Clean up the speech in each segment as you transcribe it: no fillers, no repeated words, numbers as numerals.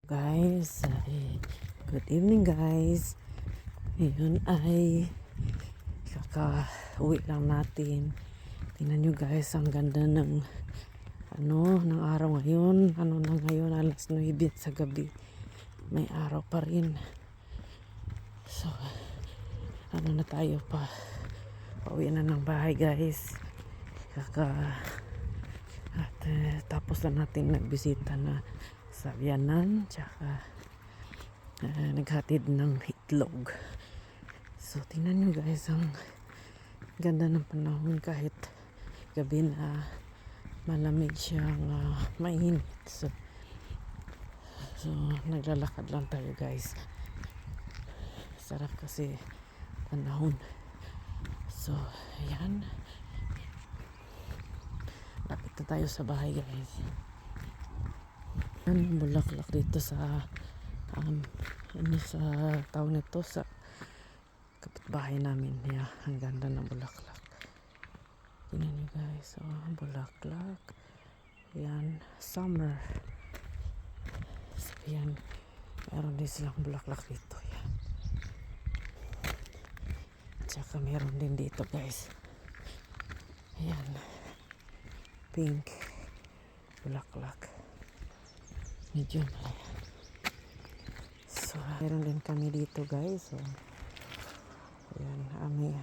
Guys, good evening guys. Ngayon ay kaka-uwi lang natin. Tingnan nyo guys, ang ganda ng ng araw ngayon. Ano na ngayon, alas 9 sa gabi. May araw pa rin. So, ano na tayo pa. Pauwi na ng bahay guys. Tapos na natin nagbisita na sa Vianan, tsaka naghatid ng itlog. So tingnan nyo guys, ang ganda ng panahon kahit gabi na malamig siyang mainit. So naglalakad lang tayo guys. Sarap kasi panahon. So ayan, lapit na tayo sa bahay guys. Ang bulaklak dito sa sa taon nito sa kapitbahay namin. Yeah, ang ganda ng bulaklak. Tingnan nyo guys, bulaklak. Yan, summer. So yan, meron din silang bulaklak dito. Yan. Tsaka meron din dito guys. Ayan, pink bulaklak. Medyo malaya. So, meron din kami dito guys. So, ayan, aming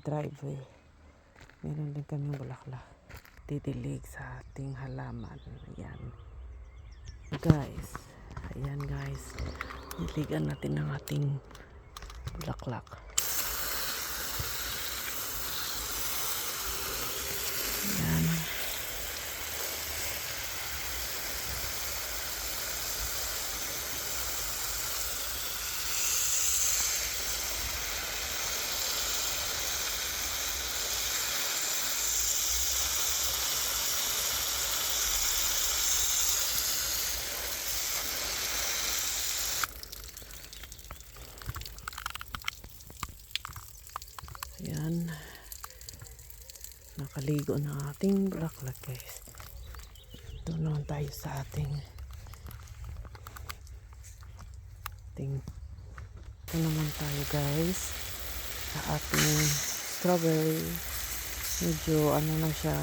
driveway. Meron din kami bulaklak. Didilig sa ating halaman. Ayan. Guys, ayan guys. Diligan natin ang ating bulaklak. Ayan. Ayan, nakaligo na ating bulaklak guys. Doon naman tayo sa ating ito naman tayo guys sa ating strawberry. Medyo ano na siya,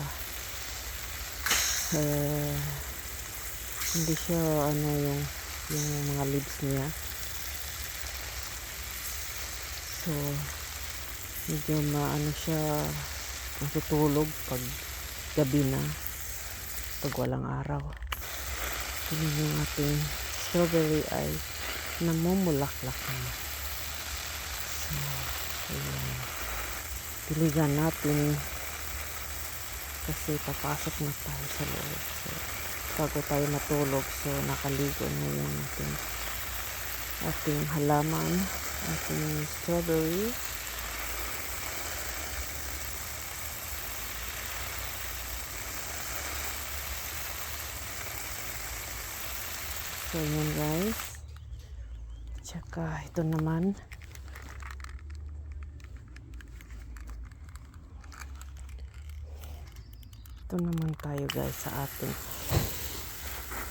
hindi siya yung mga leaves niya. So medyo maano siya, matutulog pag gabi na, pag walang araw. Tingnan yung ating strawberry ay namumulaklak na. So ayan, piligan natin kasi papasok na tayo sa loob. So bago tayo matulog, so nakaligo na yung ating halaman, ating strawberry. So yun guys. Tsaka ito naman. Ito naman tayo guys sa ating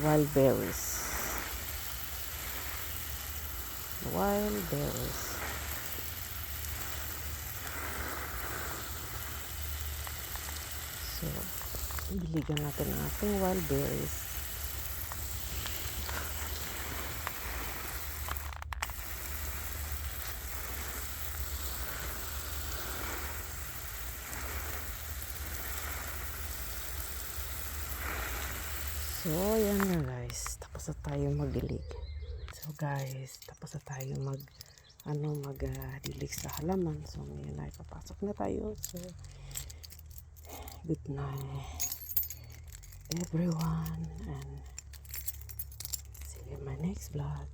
wild berries. Wild berries. So, biligan natin ang ating wild berries. So, yan na guys. Tapos na tayo magdilig. So guys, tapos na tayo magdilig sa halaman. So ngayon ay papasok na tayo. So, good night everyone and see you in my next vlog.